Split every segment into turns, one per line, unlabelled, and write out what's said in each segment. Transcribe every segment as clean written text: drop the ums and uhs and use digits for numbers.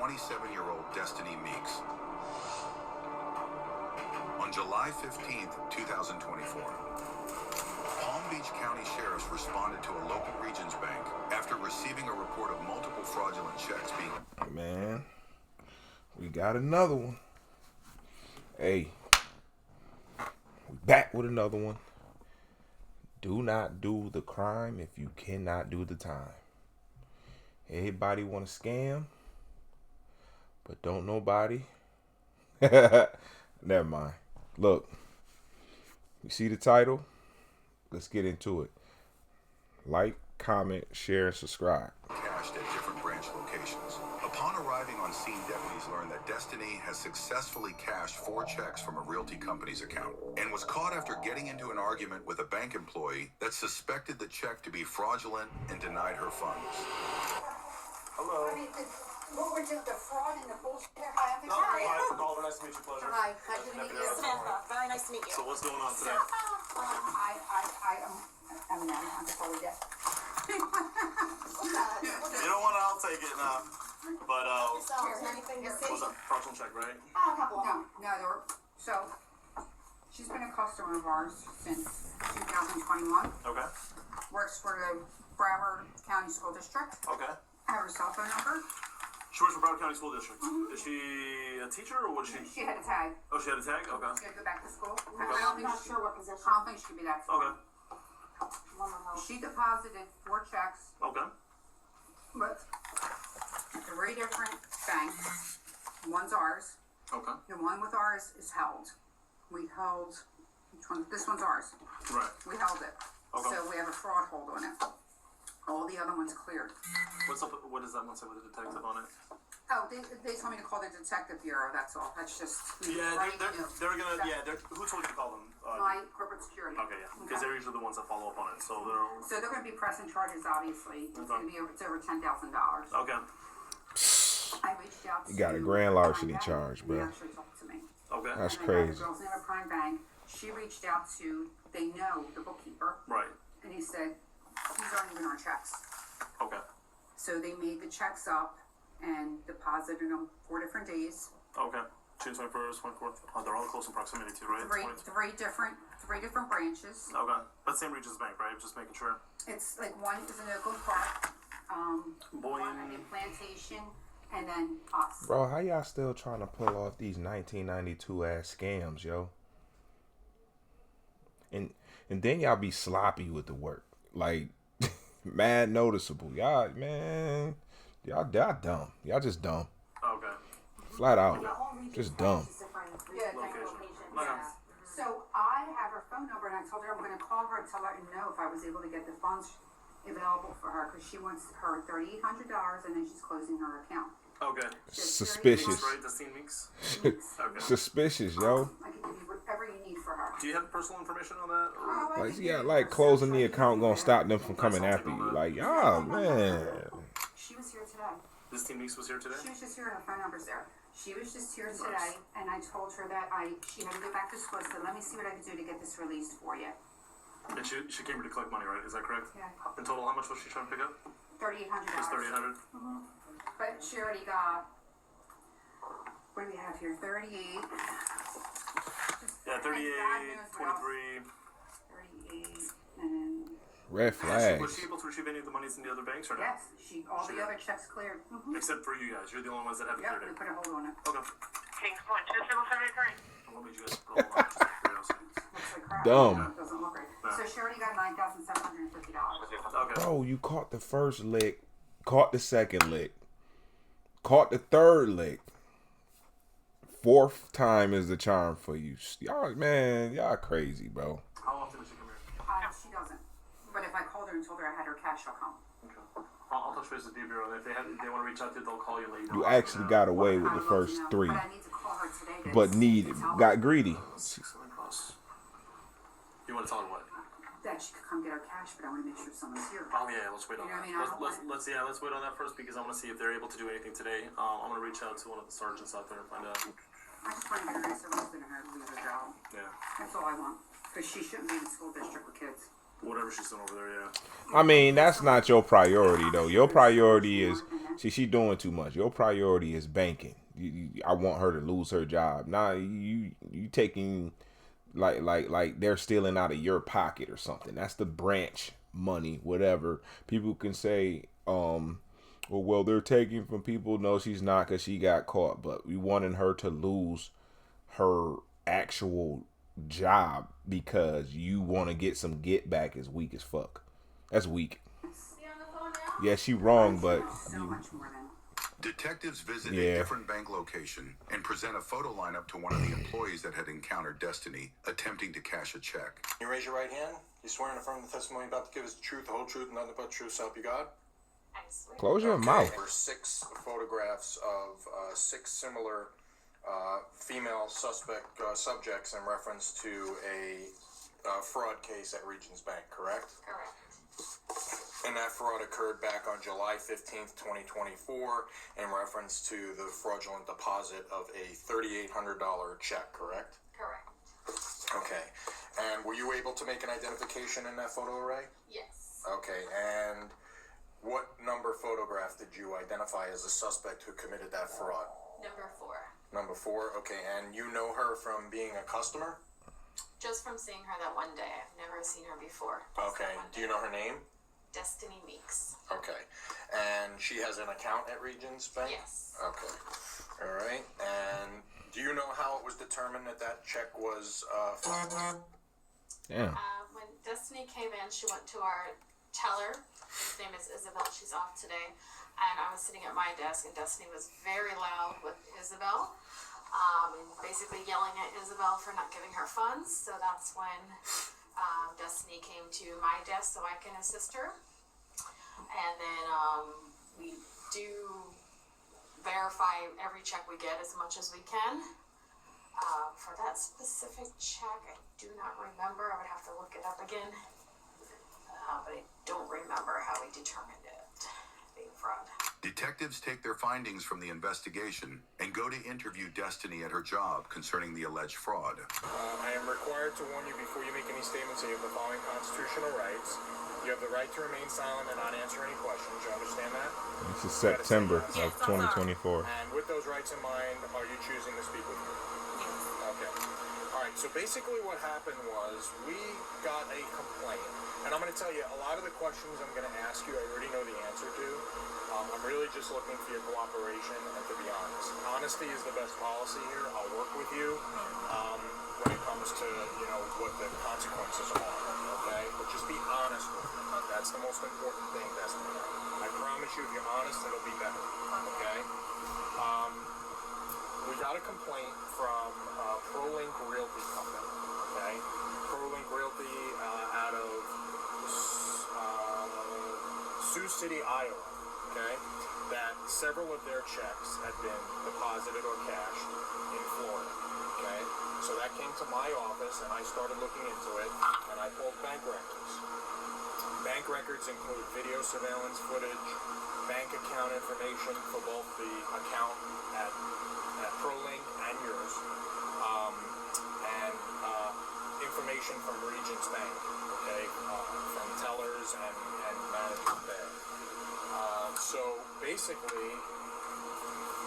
27-year-old Destiny Meeks. On July 15th, 2024, Palm Beach County Sheriffs responded to a local Regions bank after receiving a report of multiple fraudulent checks being...
Man, we got another one. Hey, we back with another one. Do not do the crime if you cannot do the time. Everybody want to scam, but don't nobody. Never mind. Look, you see the title? Let's get into it. Like, comment, share, and subscribe.
Cashed at different branch locations. Upon arriving on scene, deputies learned that Destiny has successfully cashed 4 checks from a realty company's account and was caught after getting into an argument with a bank employee that suspected the check to be fraudulent and denied her funds.
Hello.
I mean, what we're doing, the fraud and the bullshit.
Hi, I'm Calder. Nice to meet you. Pleasure.
Hi, nice to meet you.
Samantha, very nice to meet you.
So what's going on today?
I'm just already dead.
You don't want to, I'll take it now. But,
Is anything to see?
was that fraudulent check, right?
A couple of them. No, there were, so, she's been a customer of ours since 2021.
Okay.
Works for the Broward County School District.
Okay.
I have her cell phone number.
She works for Broward County School District. Is she a teacher or was she?
She had a tag.
Oh, she had a tag? Okay.
She's gonna go back to school.
Okay.
I'm
not sure what position.
I don't think she could be that.
Okay.
She deposited 4 checks,
Okay.
but 3 different banks. One's ours.
Okay.
The one with ours is held. We held, which one? This one's ours.
Right.
We held it.
Okay.
So we have a fraud hold on it. All the other ones cleared.
What's up? What does that one say with the detective on it?
Oh, they told me to call the detective bureau, that's all. That's just.
Yeah,
right,
they're
you know.
gonna, yeah, who told you to call them?
My corporate security.
Okay, yeah, because they're usually the ones that follow up on it, so they're...
So they're gonna be pressing charges, obviously. It's gonna be it's over $10,000.
Okay.
I reached out to.
You got a grand larceny
Prime Bank.
charge, bro.
They actually talked to me.
Okay.
That's
And I got
crazy.
the girl's name at Prime Bank. She reached out to, they know the bookkeeper,
Right.
and he said, these aren't even our checks.
Okay.
So they made the checks up and deposited them 4 different days.
Okay. June 21st, 24th. Oh, they're all close in proximity to, right?
Three different branches.
Okay. That's same Regions Bank, right? Just making sure.
It's like one is in Oakland Park, one in Plantation, and then us.
Bro, how y'all still trying to pull off these 1992 ass scams, yo? And then y'all be sloppy with the work. Like, mad noticeable. Y'all, man, y'all dumb. Y'all just dumb.
Okay.
Flat out. Just dumb.
Yeah,
Location.
yeah. So I have her phone number, and I told her I'm going to call her to let her know if I was able to get the funds available for her, because she wants her $3,800, and then she's closing her account.
Okay.
Suspicious.
Right, the scene weeks?
Okay.
Suspicious, yo.
I can give you whatever you need for her.
Do you have personal information on that? Or?
Like, yeah, like closing the account gonna stop them from coming after you. Like, y'all, man.
She was here today.
This team weeks was here today?
She was just here, her phone number's there. She was just here today, and I told her that she had to go back to school, so let me see what I can do to get this released for you.
And she came here to collect money, right? Is that correct?
Yeah.
In total, how much was she trying to pick up?
$3,800.
Just 3,800.
But she already got, what do we have here, 38.
Yeah, 38, 23.
38, and
Red
Was
flags.
she able to retrieve any of the monies in the other banks or no?
yes, all the other checks cleared.
Except for you guys. You're the only ones that haven't
Yep,
cleared
we
it.
put a hold on it.
Okay.
Kings Point 2773.
What made you guys go along? Just out of curiosity.
Looks like crap.
Dumb.
It doesn't look right. So she already got $9,750.
Okay.
Bro, you caught the first lick, caught the second lick, caught the third lick. 4th time is the charm for you. Y'all, man, y'all crazy, bro.
How often does she come here?
She doesn't. But if I called her and told her I had her cash, she'll come.
Okay. I'll touch base with the bureau. If they want to reach out to you, they'll call you later.
You actually got away with the first 3,
But I need to call her today.
but got greedy.
6 across. You want to tell her what?
That she could come get her cash, but I want to make sure someone's here.
Oh yeah, let's wait on
You know
that.
what I mean?
Let's wait on that first because I want to see if they're able to do anything today. I'm gonna reach out to one of the sergeants out there and find out.
I just want to get her nice arrested and her to lose her job.
Yeah.
That's all I want. Because she shouldn't be in the school district with kids.
Whatever she's doing over there, yeah.
I mean, that's not your priority though. Your priority is she doing too much. Your priority is banking. I want her to lose her job. Nah, you taking like they're stealing out of your pocket or something. That's the branch money, whatever. People can say, well, they're taking from people. No, she's not, because she got caught. But we wanted her to lose her actual job because you want to get some get back is weak as fuck. That's weak. Yeah, she wrong, but
So much more than.
Detectives visit
Yeah.
a different bank location and present a photo lineup to one of the employees that had encountered Destiny attempting to cash a check.
You raise your right hand. You swear and affirm the testimony you're about to give is the truth, the whole truth, and nothing but the truth, so help you God.
close your mouth.
There were 6 photographs of 6 similar female subjects in reference to a fraud case at Regions Bank, correct?
Correct.
And that fraud occurred back on July 15th, 2024, in reference to the fraudulent deposit of a $3,800 check, correct?
Correct.
Okay. And were you able to make an identification in that photo array?
Yes.
Okay. And what number photograph did you identify as the suspect who committed that fraud?
Number 4.
Number 4. Okay. And you know her from being a customer?
Just from seeing her that one day. I've never seen her before. Just
Okay.
that one
Do you
day.
know her name?
Destiny Meeks.
Okay. And she has an account at Regions Bank?
Yes.
Okay. All right. And do you know how it was determined that that check was
Damn.
When Destiny came in, she went to our teller. His name is Isabel. She's off today. And I was sitting at my desk, and Destiny was very loud with Isabel. And basically yelling at Isabel for not giving her funds. So that's when Destiny came to my desk so I can assist her. And then we do verify every check we get as much as we can. For that specific check, I do not remember. I would have to look it up again. But I don't remember how we determined it being fraud.
Detectives take their findings from the investigation and go to interview Destiny at her job concerning the alleged fraud.
I am required to warn you before you make any statements that you have the following constitutional rights. You have the right to remain silent and not answer any questions. You understand that?
This is September of 2024.
And with those rights in mind, are you choosing to speak with me? Okay. All right. So basically what happened was we got a complaint. And I'm going to tell you, a lot of the questions I'm going to ask you, I already know the answer to. I'm really just looking for your cooperation and to be honest. Honesty is the best policy here. I'll work with you when it comes to, you know, what the consequences are, okay? But just be honest with me. That's the most important thing, Destiny. I promise you, if you're honest, it'll be better, okay? We got a complaint from ProLink Realty Company, okay? ProLink Realty out of Sioux City, Iowa, okay? That several of their checks had been deposited or cashed in Florida, okay? So that came to my office and I started looking into it and I pulled bank records. Bank records include video surveillance footage, bank account information for both the account at ProLink and yours, and information from Regions Bank, okay, from tellers and managers there. So basically,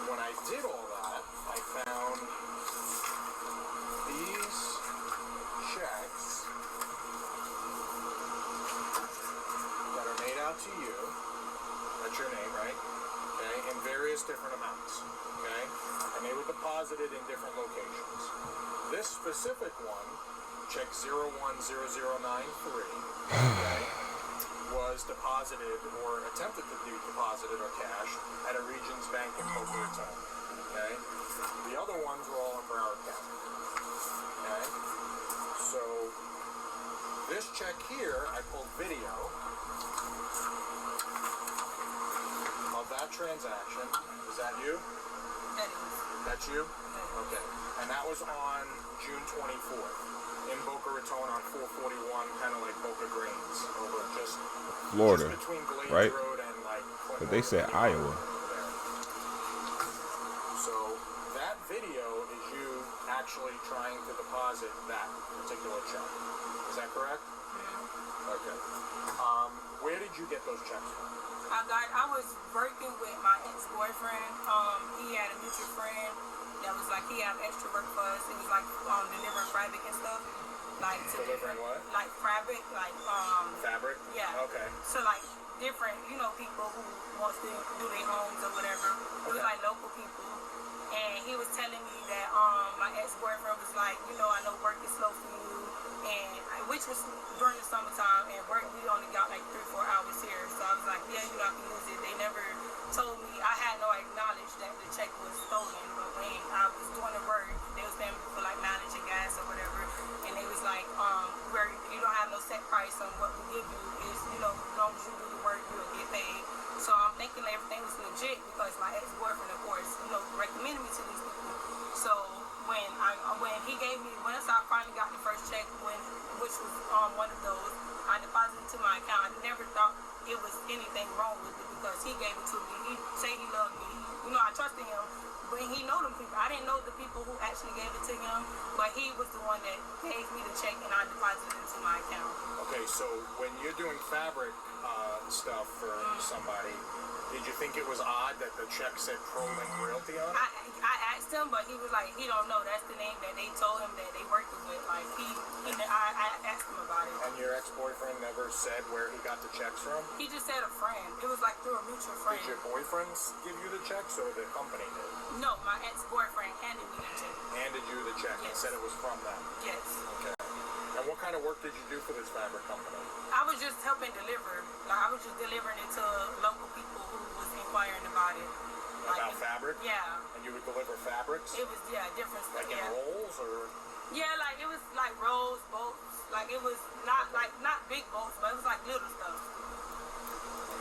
when I did all that, I found these checks that are made out to you. That's your name, right? Okay, in various different amounts. Okay, and they were deposited in different locations. This specific one, check 010093, okay, was deposited or attempted to be deposited or cashed at a Regions Bank in Boca Raton. Okay, the other ones were all in Broward County. Okay, so this check here, I pulled video of that transaction. Is that you? That's you? Okay. And that was on June 24th in Boca Raton on 441, kind of like Boca Greens, over just
Florida,
just between Glades
right?
Road and like Clinton
But they said
Road,
Iowa.
over there. So that video is you actually trying to deposit that particular check. Is that correct? Okay. Where did you get those checks from?
I was working with my ex-boyfriend. He had a mutual friend that was like, he had extra work for us. He was like delivering fabric and stuff. Like to
Delivering what?
Like fabric, like
Fabric?
yeah.
Okay.
So like different, people who wants to do their homes or whatever. It was like local people. And he was telling me that my ex-boyfriend was like, I know work is slow for you, and which was during the summertime, and work we only got like 3-4 hours here. So I was like, yeah, you have to use it. They never told me, I had no acknowledge that the check was stolen, but when I was doing the work, they was paying me for like mileage and gas or whatever, and they was like, where you don't have no set price on what we give you is, as long as you do the work, you'll get paid. So I'm thinking that everything was legit because my ex-boyfriend, of course, recommended me to these people. So when once I finally got the first check, which was one of those, I deposited it to my account. I never thought it was anything wrong with it because he gave it to me. He said he loved me. I trusted him, but he know them people. I didn't know the people who actually gave it to him, but he was the one that gave me the check and I deposited it into my account.
Okay, so when you're doing fabric stuff for somebody, did you think it was odd that the check said ProLink Realty on it?
I asked him, but he was like, he don't know. That's the name that they told him that they worked with. Like I asked him about it.
And your ex-boyfriend never said where he got the checks from?
He just said a friend. It was like through a mutual friend.
Did your boyfriends give you the checks or the company did?
No, my ex-boyfriend handed me the check.
Handed you the check and
Yes.
said it was from them?
Yes.
Okay. And what kind of work did you do for this fabric company?
I was just helping deliver. Like I was just delivering it to local people who was inquiring about it.
About fabric?
Yeah.
And you would deliver fabrics?
It was different stuff.
Like in rolls or?
Yeah, like it was like rolls, bolts. Like it was not big bolts, but it was like little stuff.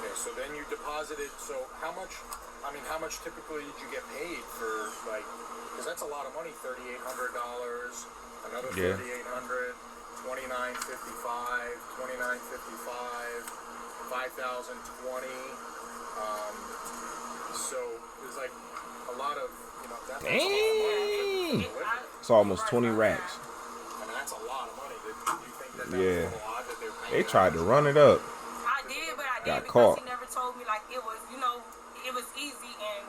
Okay, so then you deposited. So how much typically did you get paid for because that's a lot of money, $3,800, another $3,800, $2,955, $2,955, $5,020. So there's like a lot of, that's a lot of money.
It's almost 20 racks.
And that's a lot of money. Did you think that was a
Yeah.
little odd that they're paying
They
that
tried to
much?
run it up.
I did, but I
Got
did because
caught.
he never told me like it was, it was easy, and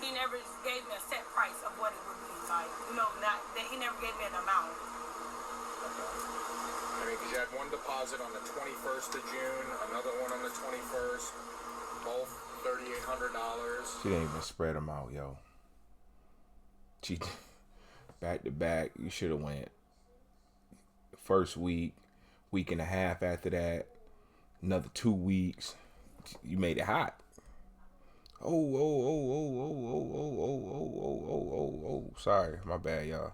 he never gave me a set price of what it would be. Like, not that he never gave me an amount.
Because you had one deposit on the 21st of June, another one on the 21st, both $3,800.
She didn't even spread them out, yo. She back to back. You should have went first week and a half after that, another 2 weeks. You made it hot. Oh. Sorry, my bad, y'all.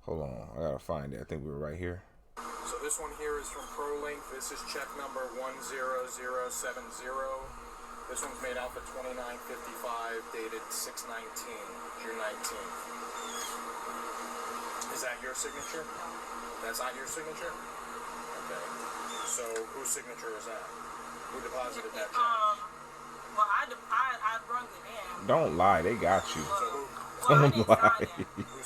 Hold on, I gotta find it. I think we were right here.
So this one here is from ProLink. This is check number 10070. This one's made out for $2,955, dated 6/19, June 19th. Is that your signature? That's not your signature? Okay. So whose signature is that? Who deposited that check?
Well, I brung it in.
Don't lie, they got you.
So who
Well, I didn't sign
lie.
it.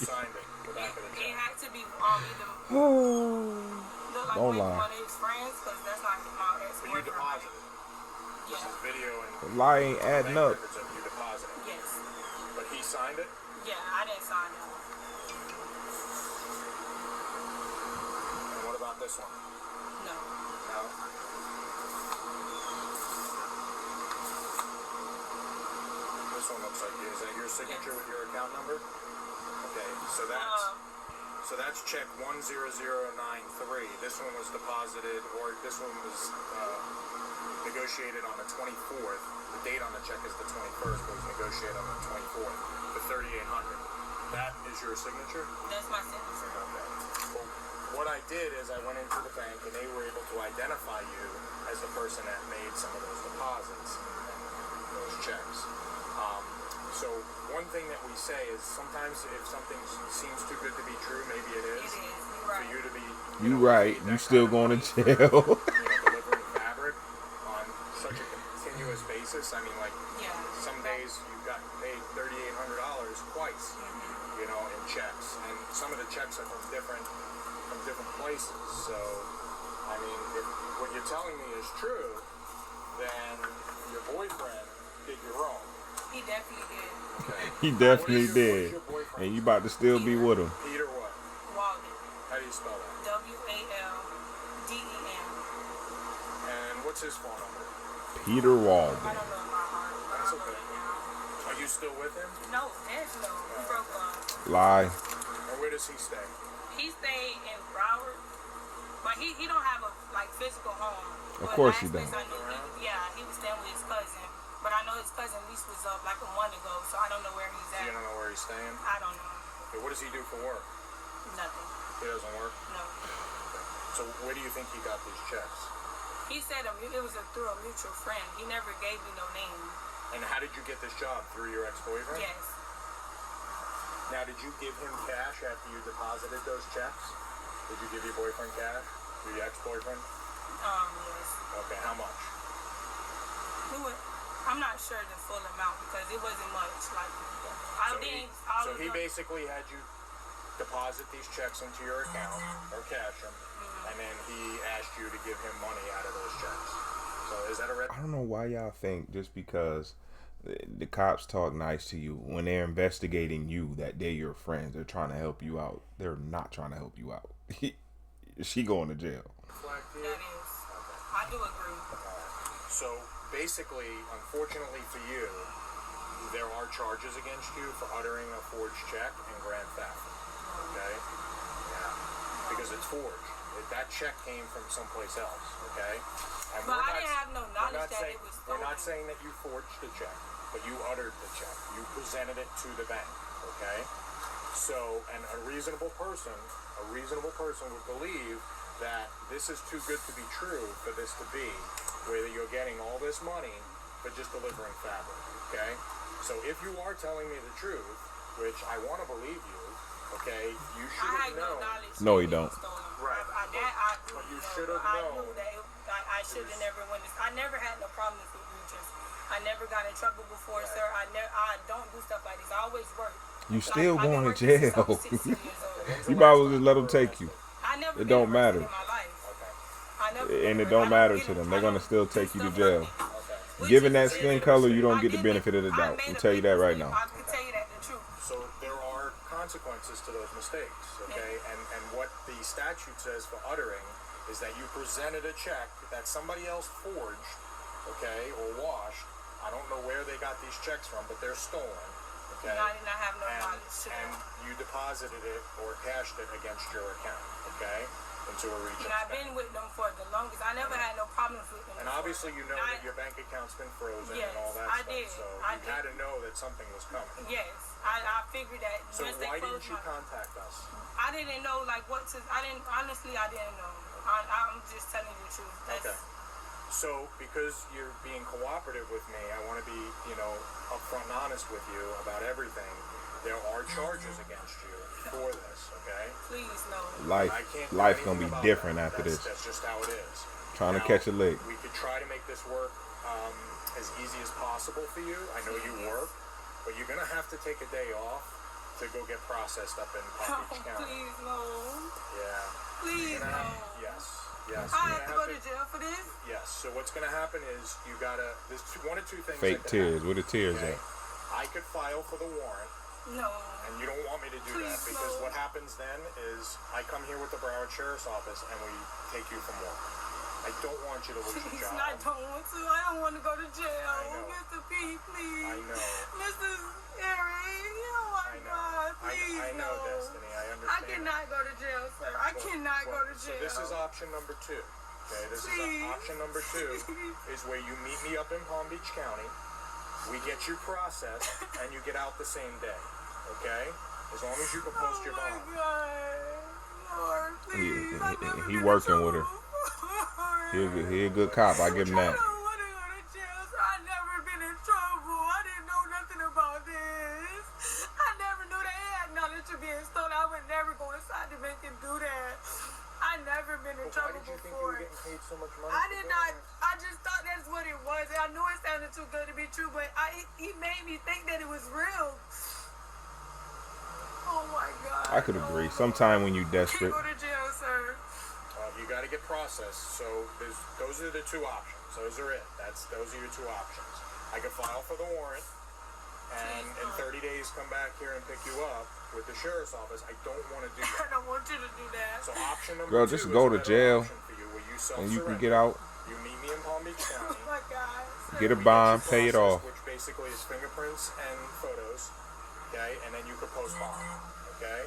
signed it? The back of the
It
check.
had to be either look like
Don't
maybe
lie.
one of his friends, because that's not my
But you
ex-boyfriend.
deposited. This
Yeah.
is video and
The lie ain't adding
bank
up.
records of you depositing.
Yes.
But he signed it?
Yeah, I didn't sign it.
And what about this one?
No.
No? This one looks like it. Is that your signature with your account number? Okay, so that's check 10093. This one was deposited, or this one was negotiated on the 24th. The date on the check is the 21st, but it was negotiated on the 24th for $3,800. That is your signature?
That's my signature.
Okay. Well, what I did is I went into the bank and they were able to identify you as the person that made some of those deposits and those checks. So one thing that we say is sometimes if something seems too good to be true, maybe it is.
It is. You're
For
right.
you to be,
You right.
paid
You
that
still
kind of
going to
money for,
jail.
delivering fabric on such a continuous basis. I mean, like
Yeah.
some days you've got paid $3,800 twice, in checks, and some of the checks are from different places. So I mean, if what you're telling me is true, then your boyfriend did you wrong.
He definitely did.
Okay.
He definitely
What is
did.
your boyfriend?
And you about to still be with him.
Peter what?
Walden.
How do you spell that?
WALDEN.
And what's his phone number?
Peter
I
Walden.
don't know my heart.
That's
I don't know
okay.
it now.
Are you still with him?
No, there's no. We broke up.
Lie.
And where does he stay?
He stayed in Broward, but he don't have a like physical home.
Of
But
course
last
he don't.
place I knew, he was staying with his cousin. But I know his cousin lease was up like a month ago, so I don't know where he's at.
You don't know where he's staying?
I don't know.
Okay, what does he do for work?
Nothing.
He doesn't work?
No.
So where do you think he got these checks?
He said it was through a mutual friend. He never gave me no name.
And how did you get this job? Through your ex-boyfriend?
Yes.
Now, did you give him cash after you deposited those checks? Did you give your boyfriend cash? Your ex-boyfriend?
Yes.
Okay, how much?
I'm not sure the full amount because it wasn't much. Like,
So he basically had you deposit these checks into your account or cash them, and then he asked you to give him money out of those checks. So is that a red?
I don't know why y'all think just because the cops talk nice to you when they're investigating you that they're your friends, they're trying to help you out. They're not trying to help you out. She going to jail.
That is. I do agree.
So basically, unfortunately for you, there are charges against you for uttering a forged check and grand theft. Okay? Yeah. Because it's forged. That check came from someplace else. Okay? And
But I didn't have no knowledge that it was stolen.
We're not saying that you forged the check, but you uttered the check. You presented it to the bank. Okay? So, and a reasonable person would believe that this is too good to be true for this to be, where you're getting all this money for just delivering fabric, okay? So if you are telling me the truth, which I want to believe you, okay, you should
I
have
had no
known.
knowledge.
No,
that
you
it
don't.
was stolen.
Right.
But
you should have
I
known.
knew that I should have never went. I never had no problems with mutuals. I never got in trouble before, sir. I don't do stuff like this. I always work.
You still
I've been
going to
working since I
jail.
was 16 years old.
You might as well just let them take you.
I never
It
been
don't matter.
arrested in my life.
Okay.
I never
And
been
it don't
arrested.
matter
I
to
get
them.
in-
They're
I
going to
don't
still
do
take you to
stuff
jail.
like this. Which
Given
is
that
the
skin
difference.
color, you don't
I
get the
did
benefit of the
I
doubt.
made
I'll
a
tell you that
big
right
mistake.
now.
I can tell you that the truth.
So there are consequences to those mistakes, okay? And what the statute says for uttering is that you presented a check that somebody else forged, okay, or washed. I don't know where they got these checks from, but they're stolen, okay?
I did not have no knowledge.
And you deposited it or cashed it against your account, okay, into a region.
And I've been with them for the longest. I never had no problems with them.
And
before.
obviously you know that your bank account's been frozen
Yes,
and all that
I
stuff,
did.
so
I
you
did.
had to know that something was coming.
Yes, I figured that.
So
once they
why didn't
closed
you
my-
contact us?
I didn't know like what to. I didn't know. I'm just telling you the truth. That's,
Okay. So, because you're being cooperative with me, I want to be, upfront and honest with you about everything. There are charges against you for this, okay?
Please no.
I can't do
Life's gonna
anything
be
about
different
that.
after this.
That's just how it is.
Trying to
Now,
catch a lick.
We could try to make this work as easy as possible for you. I know you work, but you're going to have to take a day off to go get processed up in Palm Beach County.
Please no.
Yeah.
Please no.
Yes.
I have to go to jail for this.
Yes. So what's going to happen is you gotta. There's one or two things.
Fake
that could
tears.
happen,
Where the tears
okay?
at?
I could file for the warrant,
No.
and you don't want me to do that
Please,
because
no.
what happens then is I come here with the Broward Sheriff's Office and we take you from work. I don't want you to lose your
Please,
job.
I don't want to. I don't want to go to jail.
I know.
Mr. P, please.
I know.
Mr. Eric, oh my
I know.
God, please
I know,
no.
Destiny. I
I
understand.
cannot go to jail, sir. I cannot go to
So
jail.
this is option number 2. Okay, this
Please.
is option number 2 is where you meet me up in Palm Beach County. We get you processed and you get out the same day. Okay? As long as you can post your bond.
Oh my God. Lord, please. I've never
He
been in
working with her.
trouble.
He a good cop. I give him
I
that.
don't want to go to jail, sir. I've never been in trouble. I didn't know nothing about this. I never knew they had knowledge of being stolen. I would never go inside the bank and do that. I never been in
Why
trouble
did you think you
before.
were getting paid so much money?
I
for
did
doing
not.
that?
I just thought that's what it was. I knew it sounded too good to be true, but he made me think that it was real. Oh my God.
I could agree. Sometime when you
Can't
desperate,
go to jail, sir.
You got to get processed. So those are the two options. Those are it. Those are your two options. I could file for the warrant and in 30 days come back here and pick you up with the sheriff's office. I don't want to do that.
I don't want you to do that.
So option number
Girl,
two
just
is
go
a
to
better
jail
option for you, where you
and you can
self-surrender.
get out,
You meet me in Palm Beach County.
Oh my God.
get a
We
bond,
get you
pay it
processed,
off.
which basically is fingerprints and photos. Okay, and then you could post bond. Okay,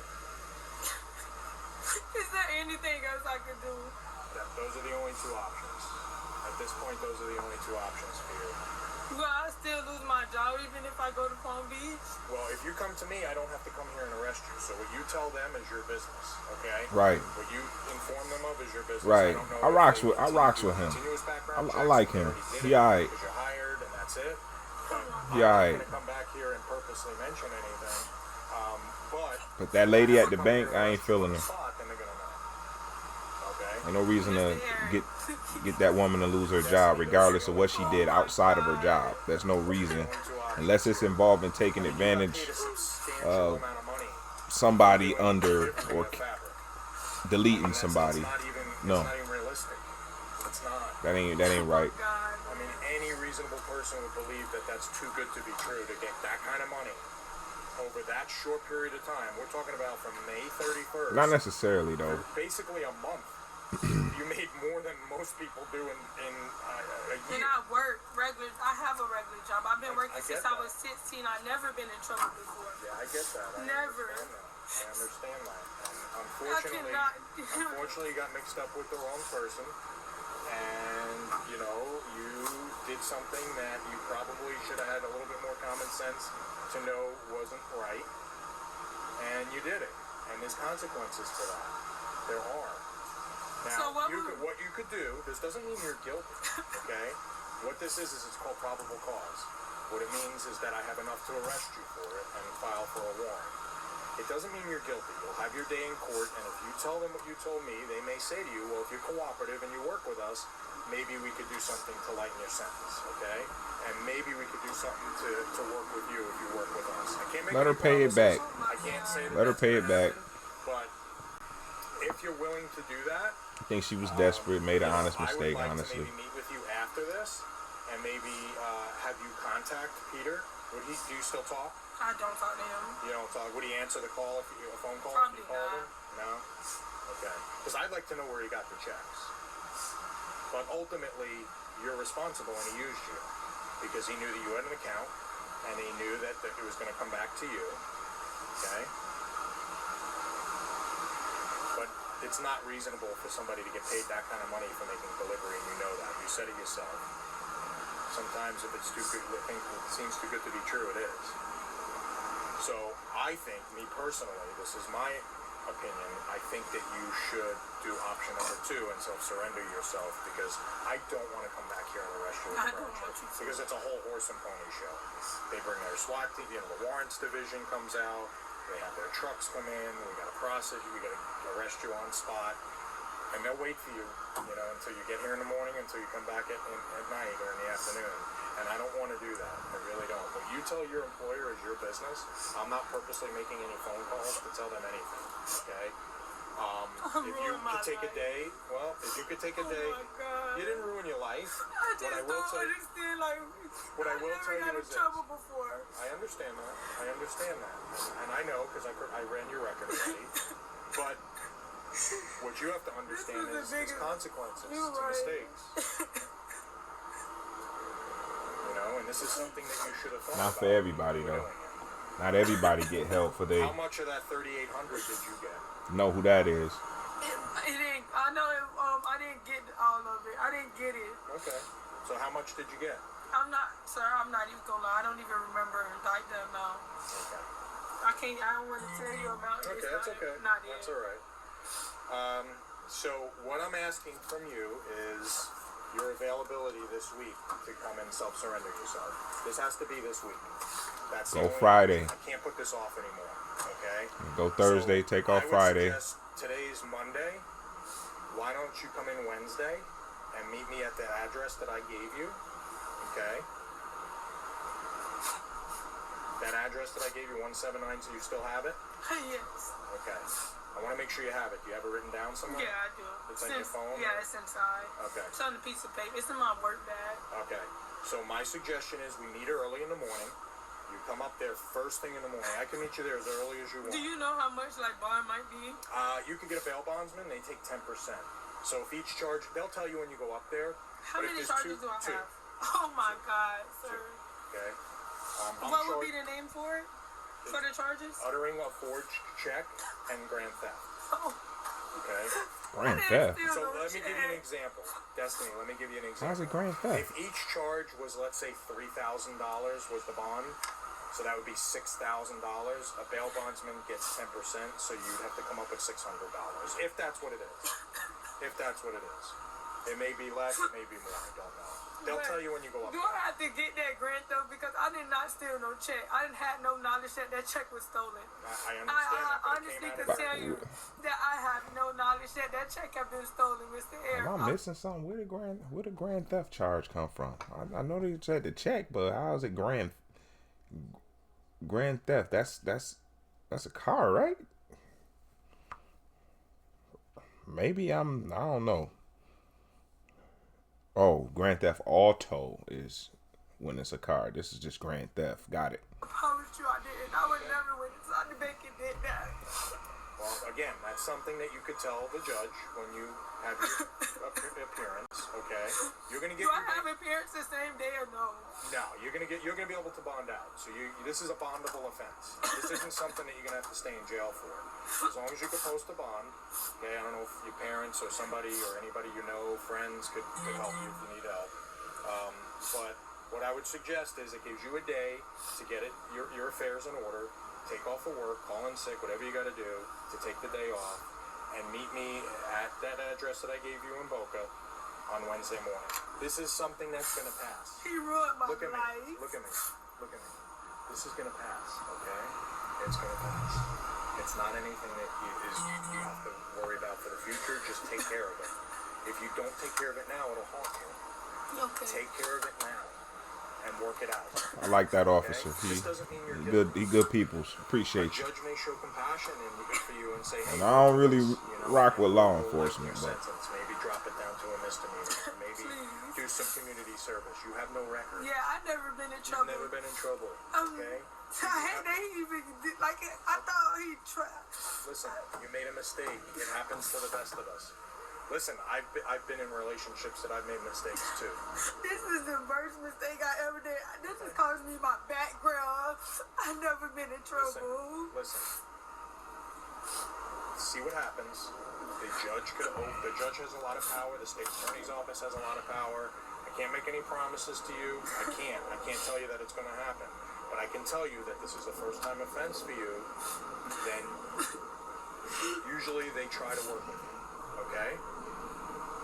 Is there anything else I could do?
those are the only two options. At this point, those are the only two options for you.
Will I still lose my job even if I go to Palm Beach?
Well, if you come to me, I don't have to come here and arrest you. So what you tell them is your business, okay?
Right.
What you inform them of is your business.
Right.
I don't know
I
if
rocks
they
with him.
continuous background
I
checks,
like
if they
him.
already did
He
it
alright.
because you're hired and that's it. But
He
I'm
alright.
not gonna come back here and purposely mention anything.
But that lady at the
Come
bank,
here
I
and
ain't
arrest you on
feeling
the
her.
spot, then they're gonna know. Okay.
Ain't no reason to get that woman to lose her job, regardless of what she did outside of her job. There's no reason, unless it's involving taking advantage of somebody under or deleting somebody. No,
It's not even realistic. It's not.
that ain't right.
God.
I mean, any reasonable person would believe that that's too good to be true to get that kind of money over that short period of time. We're talking about from May 31st.
Not necessarily though.
Basically a month. You made more than most people do in a
And
year.
I work regular. I have a regular job. I've been working
I
since
get
I
that.
was 16. I've never been in trouble before.
Yeah, I get that.
Never.
I understand that. And
cannot-
unfortunately, you got mixed up with the wrong person. And, you did something that you probably should have had a little bit more common sense to know wasn't right. And you did it. And there's consequences to that. There are. Now,
So what
what you could do, this doesn't mean you're guilty, okay? What this is it's called probable cause. What it means is that I have enough to arrest you for it and file for a warrant. It doesn't mean you're guilty. You'll have your day in court, and if you tell them what you told me, they may say to you, well, if you're cooperative and you work with us, maybe we could do something to lighten your sentence, okay? And maybe we could do something to work with you if you work with us. I can't make
Let her
any
pay it
promises.
back.
I can't say that
Let her
that's
pay
gonna
it back.
happen, but if you're willing to do that,
I think she was desperate, made an honest mistake,
I would like
honestly.
to maybe meet with you after this and maybe have you contact Peter. Do you still talk?
I don't talk to him.
You don't talk. Would he answer the call if you a phone call?
Probably
if you called
not.
him? No. Okay. Because I'd like to know where he got the checks. But ultimately, you're responsible, and he used you because he knew that you had an account, and he knew that it was going to come back to you. Okay. But it's not reasonable for somebody to get paid that kind of money for making a delivery, and you know that. You said it yourself. Sometimes if it's too good, it seems too good to be true, it is. So I think, me personally, this is my opinion, I think that you should do option number 2 and self-surrender yourself, because I don't want to come back here and arrest you with
I
a
don't
brown
want you to.
because it's a whole horse and pony show. They bring their SWAT team, the warrants division comes out, they have their trucks come in, we got to process you, we got to arrest you on spot, and they'll wait for you, until you get here in the morning, until you come back at night or in the afternoon. And I don't want to do that. I really don't. What you tell your employer is your business. I'm not purposely making any phone calls to tell them anything. Okay? If you could take a day, if you could take a day,
Oh my God.
you didn't ruin your life.
I just
What I will
don't
tell you,
understand. Like,
what I will
never
tell you
got in
is this.
trouble before.
I understand that. And I know because I ran your record already. But what you have to understand
This is the
is
biggest-
consequences
You're
to
right.
mistakes. And this is something that you should have thought
Not
about.
for everybody
when you
though.
were doing
Not everybody get help for
it.
they
How much of that 3,800 did you get?
know who that is.
It ain't. I know. I didn't get all of it. I didn't get it.
Okay. So how much did you get?
I'm not, sir. I'm not even gonna lie. I don't even remember like the amount.
Okay.
I can't. I don't want to tell you amount.
Okay,
It's
that's
not,
okay.
Not it.
That's all right. So what I'm asking from you is your availability this week to come and self-surrender yourself. This has to be this week. That's the
Go
only
Friday.
reason. I can't put this off anymore. Okay.
Go Thursday,
So
take off
I would
Friday.
suggest today's Monday. Why don't you come in Wednesday and meet me at the address that I gave you? Okay. That address that I gave you, 179. So you still have it?
Yes.
Okay. I want to make sure you have it. Do you have it written down somewhere?
Yeah, I do.
It's on your phone?
Yeah, it's inside.
Okay.
It's on a piece of paper. It's in my work bag.
Okay. So my suggestion is we meet early in the morning. You come up there first thing in the morning. I can meet you there as early as you want.
Do you know how much like bond might be?
You can get a bail bondsman. They take 10%. So if each charge, they'll tell you when you go up there.
How
but if
many
there's
charges do I
two.
have? Oh my God, sir.
Okay.
What would be the name for it? For the charges?
Uttering a forged check and grand theft.
Oh.
Okay.
Grand theft.
So let me give you an example. Destiny, let me give you an example.
How's it grand theft?
If each charge was, let's say, $3,000 was the bond, so that would be $6,000. A bail bondsman gets 10%, so you'd have to come up with $600. If that's what it is. If that's what it is. It may be less, it may be more, I don't know. They'll tell you when you go up
Do
there.
I have to get that grant though? Because I did not steal no check. I didn't have no knowledge that that check was stolen.
I understand
I
that, but it
honestly
came
can
out of
tell you that I have no knowledge that that check have been stolen, Mr. Air.
Am I missing something? Where the grand theft charge come from? I know they said the check, but how is it grand theft? That's a car, right? Maybe I don't know. Oh, grand theft auto is when it's a car. This is just grand theft. Got it.
I promise you I didn't. I would never went inside the bank and did that.
Well, again, that's something that you could tell the judge when you have your appearance. Okay, you're gonna get.
Do I have appearance the same day or no?
No, you're gonna be able to bond out. So this is a bondable offense. This isn't something that you're gonna have to stay in jail for. As long as you could post a bond. Okay, I don't know if your parents or somebody or anybody you know, friends could help you if you need help. But what I would suggest is it gives you a day to get your affairs in order. Take off of work, call in sick, whatever you got to do to take the day off, and meet me at that address that I gave you in Boca on Wednesday morning. This is something that's going to pass.
He ruined my
Look at
life.
me. Look at me. Look at me. This is going to pass, okay? It's going to pass. It's not anything that you have to worry about for the future. Just take care of it. If you don't take care of it now, it'll haunt you.
Okay.
Take care of it now and work it out.
I like that officer.
This doesn't mean you're
He good. He good peoples. Appreciate you.
A judge may show compassion and look for you and say, hey,
And I don't really rock with law
maybe
enforcement,
your
but
sentence, maybe drop it down to a misdemeanor. Maybe do some community service. You have no record.
Yeah, I've never been in
You've
trouble.
never been in trouble. Okay?
I hate that he even did, like, I thought he tried.
Listen, you made a mistake. It happens to the best of us. Listen, I've been in relationships that I've made mistakes too.
This is the worst mistake I ever did. This has caused me my background. I've never been in trouble.
Listen. See what happens. The judge has a lot of power. The state attorney's office has a lot of power. I can't make any promises to you. I can't tell you that it's going to happen. But I can tell you that this is a first-time offense for you. Then usually they try to work with you. Okay?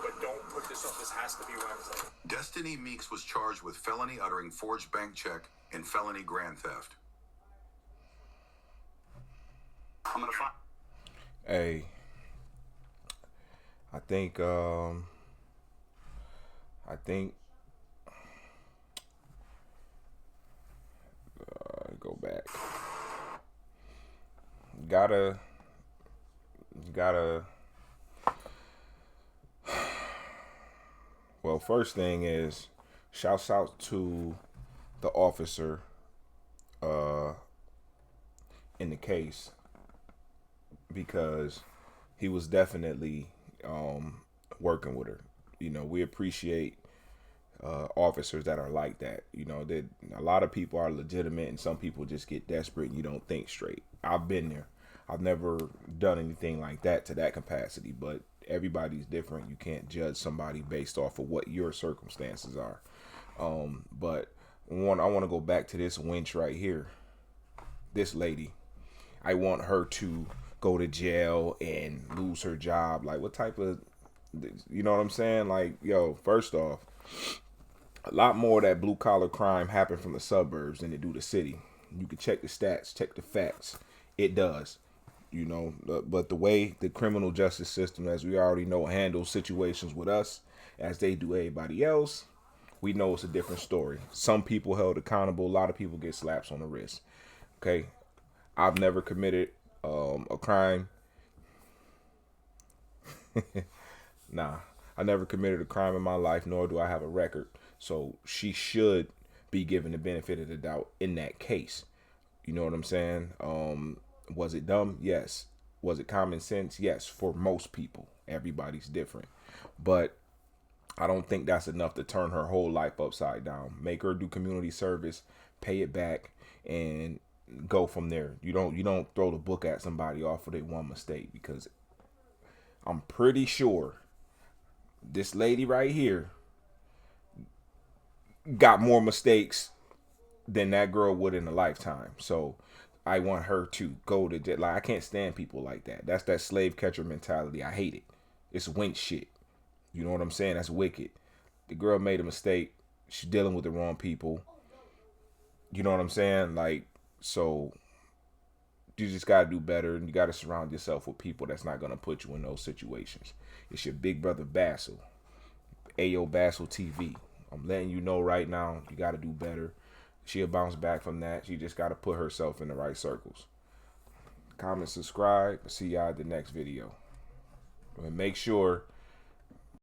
But don't put this up. This has to be Wednesday.
Destiny Meeks was charged with felony uttering forged bank check and felony grand theft.
I'm gonna find.
hey, I think go back. Gotta. Well, first thing is, shouts out to the officer in the case, because he was definitely working with her. You know, we appreciate officers that are like that. You know, that a lot of people are legitimate and some people just get desperate and you don't think straight. I've been there. I've never done anything like that to that capacity, but everybody's different. You can't judge somebody based off of what your circumstances are. But I want to go back to this wench right here. This lady. I want her to go to jail and lose her job. Like, what type of, you know what I'm saying? Like, yo, first off, a lot more of that blue collar crime happen from the suburbs than it do the city. You can check the stats, check the facts. It does. You know, but the way the criminal justice system, as we already know, handles situations with us as they do everybody else, we know it's a different story. Some people held accountable. A lot of people get slaps on the wrist. Okay. I've never committed a crime. Nah, I never committed a crime in my life, nor do I have a record. So she should be given the benefit of the doubt in that case. You know what I'm saying? Was it dumb? Yes. Was it common sense? Yes. For most people, everybody's different. But I don't think that's enough to turn her whole life upside down. Make her do community service, pay it back, and go from there. You don't throw the book at somebody off of their one mistake, because I'm pretty sure this lady right here got more mistakes than that girl would in a lifetime. So I want her to go to jail. Like, I can't stand people like that. That's that slave catcher mentality. I hate it. It's wench shit. You know what I'm saying? That's wicked. The girl made a mistake. She's dealing with the wrong people. You know what I'm saying? Like, so you just got to do better, and you got to surround yourself with people that's not going to put you in those situations. It's your big brother Bassel. AYO BASTLETV. I'm letting you know right now, you got to do better. She'll bounce back from that. She just got to put herself in the right circles. Comment, subscribe. See y'all at the next video. And make sure